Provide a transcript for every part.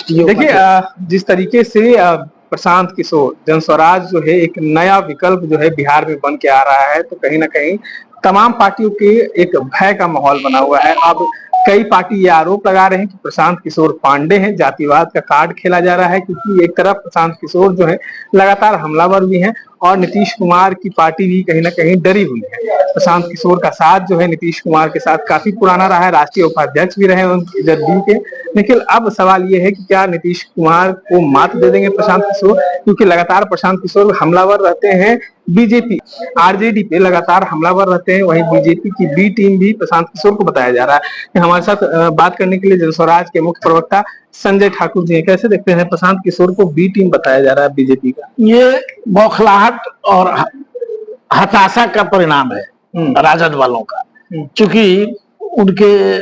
प्रविष्टियों। देखिए जिस तरीके से प्रशांत किशोर जनस्वराज जो है एक नया विकल्प जो है बिहार में बन के आ रहा है, तो कहीं ना कहीं तमाम पार्टियों के एक भय का माहौल बना हुआ है। अब कई पार्टी ये आरोप लगा रहे हैं कि प्रशांत किशोर पांडे हैं, जातिवाद का कार्ड खेला जा रहा है, क्योंकि एक तरफ प्रशांत किशोर जो है लगातार हमलावर भी हैं और नीतीश कुमार की पार्टी भी कहीं ना कहीं डरी हुई है। प्रशांत किशोर का साथ जो है नीतीश कुमार के साथ काफी पुराना रहा है, राष्ट्रीय उपाध्यक्ष भी रहे जदयू के। लेकिन अब सवाल ये है कि क्या नीतीश कुमार को मात दे देंगे प्रशांत किशोर, क्योंकि लगातार प्रशांत किशोर हमलावर रहते हैं बीजेपी आरजेडी पे, लगातार हमलावर रहते हैं। वहीं बीजेपी की बी टीम भी प्रशांत किशोर को बताया जा रहा है। हमारे साथ बात करने के लिए जनस्वराज के मुख्य प्रवक्ता संजय ठाकुर जी, कैसे देखते हैं प्रशांत किशोर को बी टीम बताया जा रहा है बीजेपी का? ये बौखलाहट और हताशा का परिणाम है राजद वालों का, क्योंकि उनके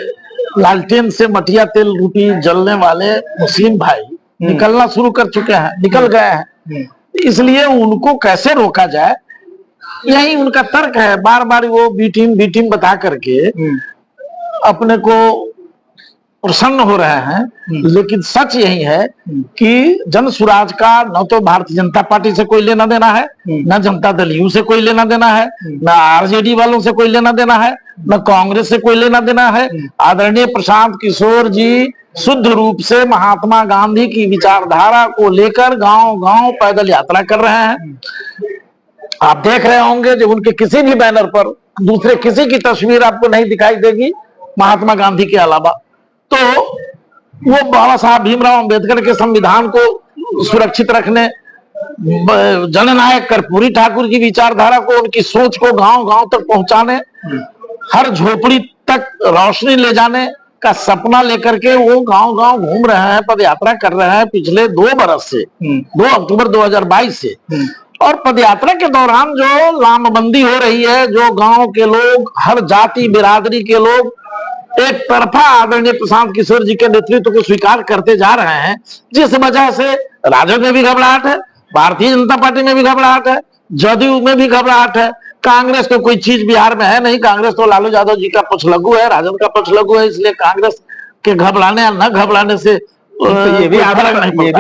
लालटेन से मटिया तेल रूपी जलने वाले मुस्लिम भाई निकलना शुरू कर चुके हैं, निकल गए हैं। इसलिए उनको कैसे रोका जाए, यही उनका तर्क है। बार बार वो बी टीम बता करके अपने को प्रसन्न हो रहे हैं। लेकिन सच यही है कि जनसुराज का न तो भारतीय जनता पार्टी से कोई लेना देना है, न जनता दल यू से कोई लेना देना है, न आरजेडी वालों से कोई लेना देना है, न कांग्रेस से कोई लेना देना है। आदरणीय प्रशांत किशोर जी शुद्ध रूप से महात्मा गांधी की विचारधारा को लेकर गांव गांव पैदल यात्रा कर रहे हैं। आप देख रहे होंगे जब उनके किसी भी बैनर पर दूसरे किसी की तस्वीर आपको नहीं दिखाई देगी महात्मा गांधी के अलावा। तो वो बाबा साहब भीमराव अंबेडकर के संविधान को सुरक्षित रखने, जननायक कर्पूरी ठाकुर की विचारधारा को, उनकी सोच को गांव गांव तक पहुंचाने, हर झोपड़ी तक रोशनी ले जाने का सपना लेकर के वो गांव गांव घूम रहे हैं, पद यात्रा कर रहे हैं पिछले 2 बरस से, 2 अक्टूबर 2022 से। और पदयात्रा के दौरान जो लामबंदी हो रही है, जो गांव के लोग, हर जाति बिरादरी के लोग एक तरफा आदरणीय प्रशांत किशोर जी के नेतृत्व को स्वीकार करते जा रहे हैं, जिस वजह से राजद में भी घबराहट है, भारतीय जनता पार्टी में भी घबराहट है, जदयू में भी घबराहट है। कांग्रेस तो कोई चीज बिहार में है नहीं, कांग्रेस तो लालू यादव जी का पक्षलघु है, राजद का पक्षलघु है, इसलिए कांग्रेस के घबराने या न घबराने से तो ये भी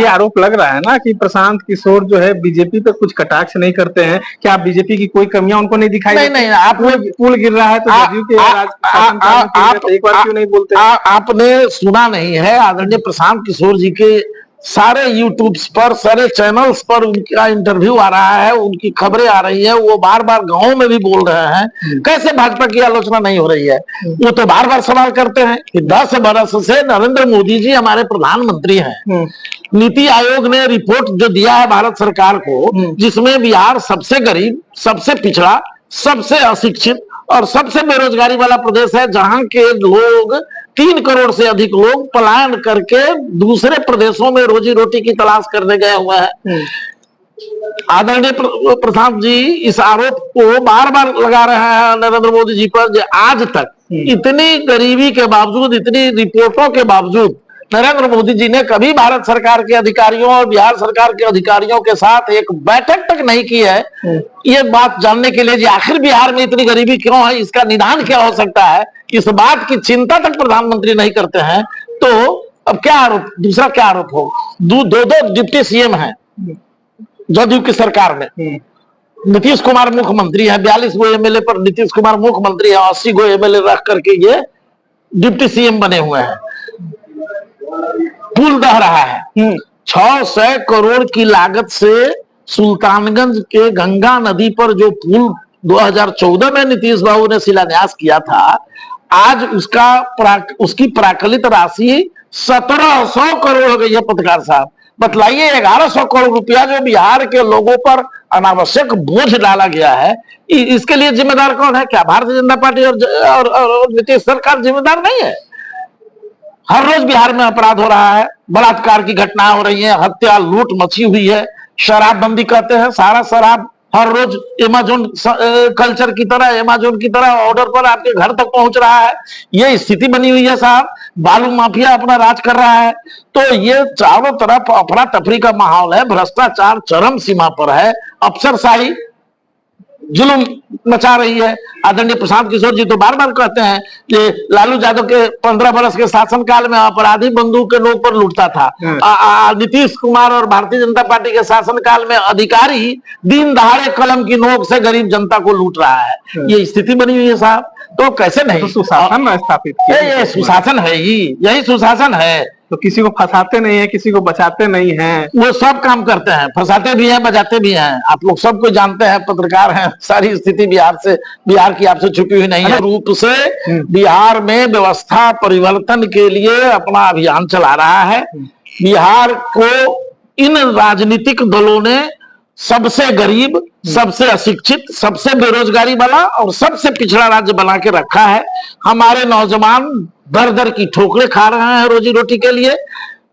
आरोप लग रहा है ना कि प्रशांत किशोर जो है बीजेपी पे कुछ कटाक्ष नहीं करते हैं। क्या बीजेपी की कोई कमियां उनको नहीं दिखाई? नहीं, आपने पुल गिर रहा है तो जदयू के आप एक बार क्यों नहीं बोलते? आपने सुना नहीं है? आदरणीय प्रशांत किशोर जी के सारे यूट्यूब पर, सारे चैनल्स पर उनका इंटरव्यू आ रहा है, उनकी खबरें आ रही है, वो बार बार गाँव में भी बोल रहे हैं। कैसे भाजपा की आलोचना नहीं हो रही है? वो तो बार बार सवाल करते हैं कि 10 बरस से नरेंद्र मोदी जी हमारे प्रधानमंत्री हैं। नीति आयोग ने रिपोर्ट जो दिया है भारत सरकार को, जिसमें बिहार सबसे गरीब, सबसे पिछड़ा, सबसे अशिक्षित और सबसे बेरोजगारी वाला प्रदेश है, जहां के लोग 3 करोड़ से अधिक लोग पलायन करके दूसरे प्रदेशों में रोजी रोटी की तलाश करने गए हुए हैं। आदरणीय प्रशांत जी इस आरोप को बार बार लगा रहे हैं नरेंद्र मोदी जी पर, आज तक इतनी गरीबी के बावजूद, इतनी रिपोर्टों के बावजूद नरेंद्र मोदी जी ने कभी भारत सरकार के अधिकारियों और बिहार सरकार के अधिकारियों के साथ एक बैठक तक नहीं की है। ये बात जानने के लिए आखिर बिहार में इतनी गरीबी क्यों है, इसका निदान क्या हो सकता है, इस बात की चिंता तक प्रधानमंत्री नहीं करते हैं। तो अब क्या आरोप, दूसरा क्या आरोप हो? दो डिप्टी सीएम हैं जदयू की सरकार में, नीतीश कुमार मुख्यमंत्री है, 42 गो एमएलए पर नीतीश कुमार मुख्यमंत्री है, 80 गो एमएलए रख करके ये डिप्टी सीएम बने हुए हैं। पुल ढह रहा है 600 करोड़ की लागत से, सुल्तानगंज के गंगा नदी पर जो पुल 2014 में नीतीश बाबू ने शिलान्यास किया था, आज उसकी प्राकलित राशि 1700 करोड़ हो गई है। पत्रकार साहब बतलाइए, 1100 करोड़ रुपया जो बिहार के लोगों पर अनावश्यक बोझ डाला गया है, इसके लिए जिम्मेदार कौन है? क्या भारतीय जनता पार्टी और नीतीश सरकार जिम्मेदार नहीं है? हर रोज बिहार में अपराध हो रहा है, बलात्कार की घटनाएं हो रही है, हत्या लूट मची हुई है, शराबबंदी कहते हैं, सारा शराब हर रोज अमेज़न कल्चर की तरह, अमेज़न की तरह ऑर्डर पर आपके घर तक पहुंच रहा है। ये स्थिति बनी हुई है साहब। बालू माफिया अपना राज कर रहा है। तो ये चारों तरफ अफरा तफरी का माहौल है, भ्रष्टाचार चरम सीमा पर है, अफसरशाही जुल्म मचा रही है। आदरणीय प्रशांत किशोर जी तो बार बार कहते हैं कि लालू यादव के 15 वर्ष के शासनकाल में अपराधी बंदूक के नोक पर लूटता था। नीतीश कुमार और भारतीय जनता पार्टी के शासनकाल में अधिकारी दिन दहाड़े कलम की नोक से गरीब जनता को लूट रहा है। ये स्थिति बनी हुई है साहब, तो कैसे नहीं? तो सुशासन स्थापित किया, ये सुशासन है ही, यही सुशासन है। तो किसी को फंसाते नहीं है, किसी को बचाते नहीं है, वो सब काम करते हैं, फंसाते भी हैं, बजाते भी हैं। आप लोग सबको जानते हैं, पत्रकार हैं, सारी स्थिति बिहार की आपसे छुपी हुई नहीं है। रूप से बिहार में व्यवस्था परिवर्तन के लिए अपना अभियान चला रहा है। बिहार को इन राजनीतिक दलों ने सबसे गरीब, सबसे अशिक्षित, सबसे बेरोजगारी वाला और सबसे पिछड़ा राज्य बना के रखा है। हमारे नौजवान दर दर की ठोकरें खा रहे हैं रोजी रोटी के लिए।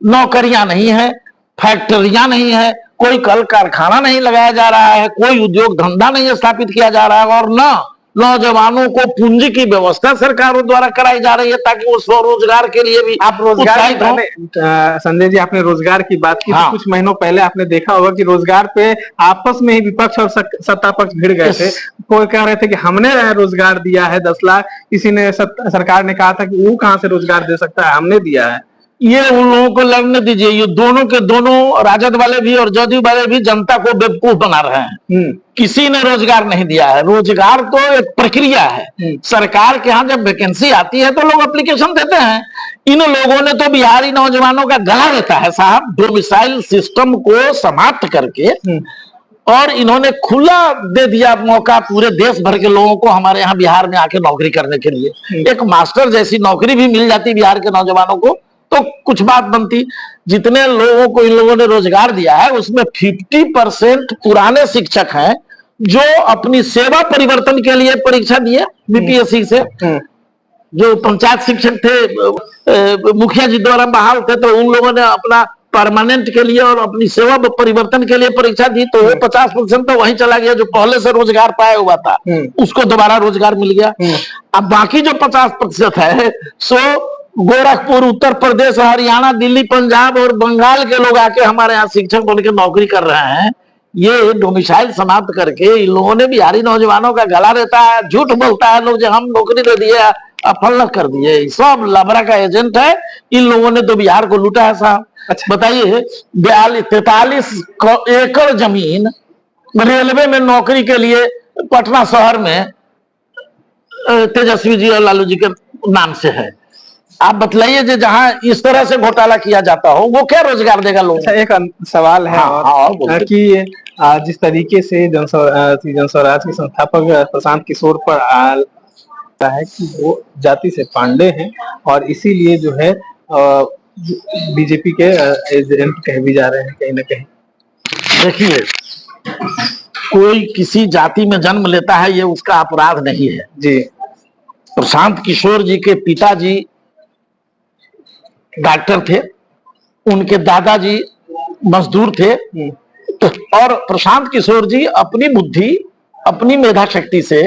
नौकरियां नहीं है, फैक्ट्रियां नहीं है, कोई कल कारखाना नहीं लगाया जा रहा है, कोई उद्योग धंधा नहीं स्थापित किया जा रहा है, और न नौजवानों को पूंजी की व्यवस्था सरकारों द्वारा कराई जा रही है ताकि वो स्वरोजगार के लिए भी आप रोजगार। संजय जी, आपने रोजगार की बात की। हाँ। तो कुछ महीनों पहले आपने देखा होगा कि रोजगार पे आपस में ही विपक्ष और सत्ता पक्ष भिड़ गए थे। कोई कह रहे थे कि हमने रोजगार दिया है 10 लाख, किसी ने सरकार ने कहा था कि वो कहाँ से रोजगार दे सकता है, हमने दिया है। ये उन लोगों को लड़ने दीजिए। ये दोनों के दोनों, राजद वाले भी और जदयू वाले भी, जनता को बेवकूफ बना रहे हैं। किसी ने रोजगार नहीं दिया है। रोजगार तो एक प्रक्रिया है। सरकार के यहाँ जब वैकेंसी आती है तो लोग एप्लीकेशन देते हैं। इन लोगों ने तो बिहारी नौजवानों का गला रहता है साहब, डोमिसाइल सिस्टम को समाप्त करके, और इन्होंने खुला दे दिया मौका पूरे देश भर के लोगों को हमारे यहाँ बिहार में आके नौकरी करने के लिए। एक मास्टर जैसी नौकरी भी मिल जाती बिहार के नौजवानों को तो कुछ बात बनती। जितने लोगों को इन लोगों ने रोजगार दिया है उसमें 50% पुराने शिक्षक हैं जो अपनी सेवा परिवर्तन के लिए परीक्षा दिए बीपीएससी से। जो पंचायत शिक्षक थे, मुखिया जी द्वारा बहाल थे, तो उन लोगों ने अपना परमानेंट के लिए और अपनी सेवा परिवर्तन के लिए परीक्षा दी, तो वो 50% तो वहीं चला गया जो पहले से रोजगार पाया हुआ था, उसको दोबारा रोजगार मिल गया। अब बाकी जो 50% है सो गोरखपुर, उत्तर प्रदेश, हरियाणा, दिल्ली, पंजाब और बंगाल के लोग आके हमारे यहाँ शिक्षक बन के नौकरी कर रहे हैं। ये डोमिसाइल समाप्त करके इन लोगों ने बिहारी नौजवानों का गला रहता है। झूठ बोलता है लोग, जो हम नौकरी दे दिए, अफल कर दिए, सब लबरा का एजेंट है। इन लोगों ने तो बिहार को लूटा है साहब। अच्छा बताइए, 43 एकड़ जमीन रेलवे में नौकरी के लिए पटना शहर में तेजस्वी जी और लालू जी के नाम से है। आप बतलाइए, जो जहां इस तरह से घोटाला किया जाता हो वो क्या रोजगार देगा लोगों? अच्छा, एक सवाल है कि जिस तरीके से जन स्वराज के संस्थापक प्रशांत किशोर पर आता है कि वो जाति से पांडे हैं और इसीलिए जो है बीजेपी के एजेंट कह भी जा रहे हैं कहीं ना कहीं। देखिए, कोई किसी जाति में जन्म लेता है ये उसका अपराध नहीं है जी। प्रशांत किशोर जी के पिताजी डॉक्टर थे, उनके दादाजी मजदूर थे, और प्रशांत किशोर जी अपनी बुद्धि, अपनी मेधा शक्ति से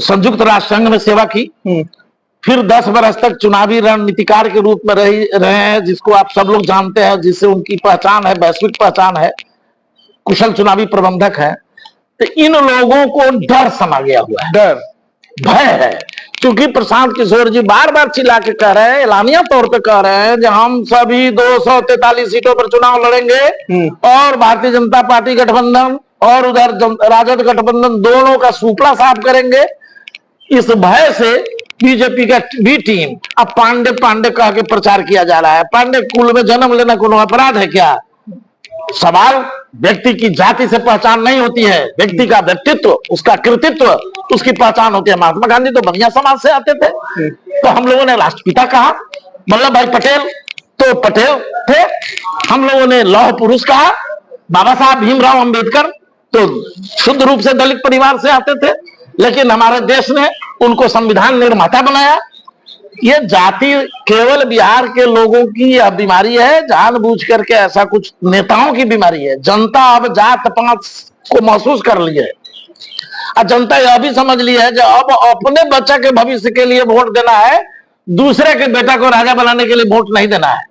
संयुक्त राष्ट्र संघ में सेवा की। फिर 10 वर्ष तक चुनावी रणनीतिकार के रूप में रहे हैं, जिसको आप सब लोग जानते हैं, जिससे उनकी पहचान है, वैश्विक पहचान है, कुशल चुनावी प्रबंधक है। तो इन लोगों को डर समा गया हुआ है, डर भय है, क्योंकि प्रशांत किशोर जी बार बार चिल्ला के कह रहे हैं, एलानिया तौर पे कह रहे हैं कि हम सभी 243 सीटों पर चुनाव लड़ेंगे और भारतीय जनता पार्टी गठबंधन और उधर राजद गठबंधन दोनों का सुपड़ा साफ करेंगे। इस भय से बीजेपी का भी टीम अब पांडे पांडे कह के प्रचार किया जा रहा है। पांडे कुल में जन्म लेना कोई अपराध है क्या? सवाल व्यक्ति की जाति से पहचान नहीं होती है, व्यक्ति का व्यक्तित्व, उसका कृतित्व, उसकी पहचान होती है। महात्मा गांधी तो बनिया समाज से आते थे, तो हम लोगों ने राष्ट्रपिता कहा, वल्लभ भाई पटेल तो पटेल थे, हम लोगों ने लौह पुरुष कहा, बाबा साहब भीमराव अंबेडकर तो शुद्ध रूप से दलित परिवार से आते थे, लेकिन हमारे देश ने उनको संविधान निर्माता बनाया। ये जाति केवल बिहार के लोगों की यह बीमारी है, जानबूझ करके ऐसा कुछ नेताओं की बीमारी है। जनता अब जात पात को महसूस कर ली है, और जनता यह भी समझ ली है कि अब अपने बच्चा के भविष्य के लिए वोट देना है, दूसरे के बेटा को राजा बनाने के लिए वोट नहीं देना है।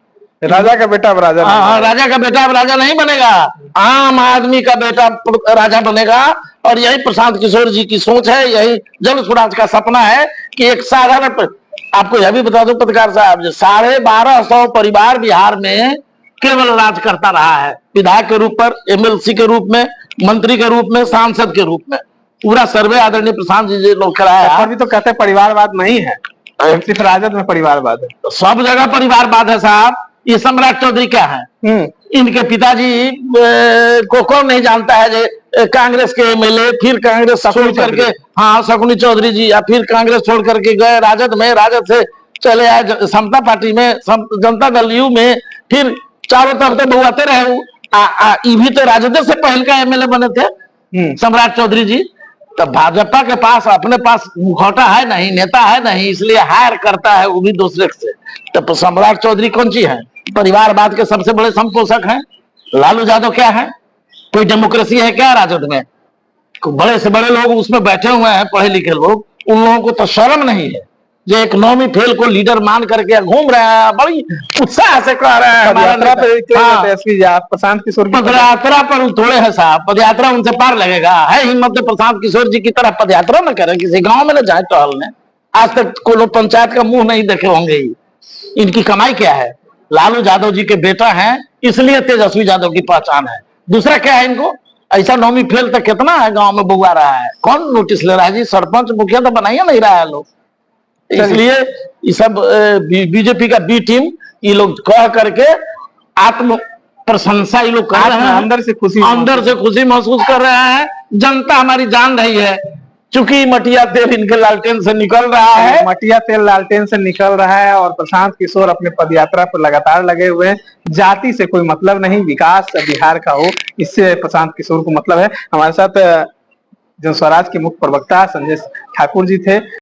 राजा का बेटा अब राजा राजा का बेटा अब राजा नहीं बनेगा, आम आदमी का बेटा राजा बनेगा। और यही प्रशांत किशोर जी की सोच है, यही जन स्वराज का सपना है कि एक साधारण, आपको यह भी बता दो पत्रकार साहब, 1250 परिवार बिहार में केवल राज करता रहा है, विधायक के रूप पर, एमएलसी के रूप में, मंत्री के रूप में, सांसद के रूप में। पूरा सर्वे आदरणीय प्रशांत जी लोग कराया। अभी तो कहते हैं परिवारवाद नहीं है, सिर्फ राजद में परिवारवाद है। सब जगह परिवारवाद है साहब। ये सम्राट चौधरी क्या है? इनके पिताजी को कौन नहीं जानता है? कांग्रेस के एमएलए, फिर कांग्रेस छोड़ करके, हाँ शकुनी चौधरी जी, या फिर कांग्रेस छोड़ करके गए राजद में, राजद से चले आए समता पार्टी में, जनता दल यू में, फिर चारों तरफ तो बहुआते रहे। ये भी तो राजद से पहले का एमएलए बने थे सम्राट चौधरी जी। तो भाजपा के पास अपने पास मुखौटा है नहीं, नेता है नहीं, इसलिए हायर करता है वो भी दूसरे से। तो सम्राट चौधरी कौन सी है? परिवारवाद के सबसे बड़े संपोषक हैं। लालू यादव क्या है? कोई डेमोक्रेसी है क्या राजद में? बड़े से बड़े लोग उसमें बैठे हुए हैं, पढ़े लिखे लोग, उन लोगों को तो शर्म नहीं है जो एक नौवीं फेल को लीडर मान करके घूम रहे हैं, बड़ी उत्साह से कह रहे हैं। प्रशांत किशोर पदयात्रा पर थोड़े है साहब, पदयात्रा उनसे पार लगेगा? है हिम्मत तो प्रशांत किशोर जी की तरह पदयात्रा न करें, किसी गांव में न जाए टहलने। आज तक कोई पंचायत का मुंह नहीं देखे होंगे। इनकी कमाई क्या है? लालू यादव जी के बेटा हैं, इसलिए तेजस्वी यादव की पहचान है। दूसरा क्या है इनको? ऐसा नौवीं फेल तक कितना है गांव में बुआ रहा है, कौन नोटिस ले रहा है जी? सरपंच मुखिया तो बनाइए नहीं रहा है लोग। इसलिए ये सब बीजेपी का बी टीम, ये लोग कह करके आत्म प्रशंसा ये लोग कर रहे हैं, अंदर से खुशी महसूस कर रहे हैं। जनता हमारी जान रही है, चूंकि मटिया तेल इनके लालटेन से निकल रहा है, मटिया तेल लालटेन से निकल रहा है। और प्रशांत किशोर अपने पदयात्रा पर लगातार लगे हुए हैं। जाति से कोई मतलब नहीं, विकास बिहार का हो, इससे प्रशांत किशोर को मतलब है। हमारे साथ जन स्वराज के मुख्य प्रवक्ता संजय ठाकुर जी थे।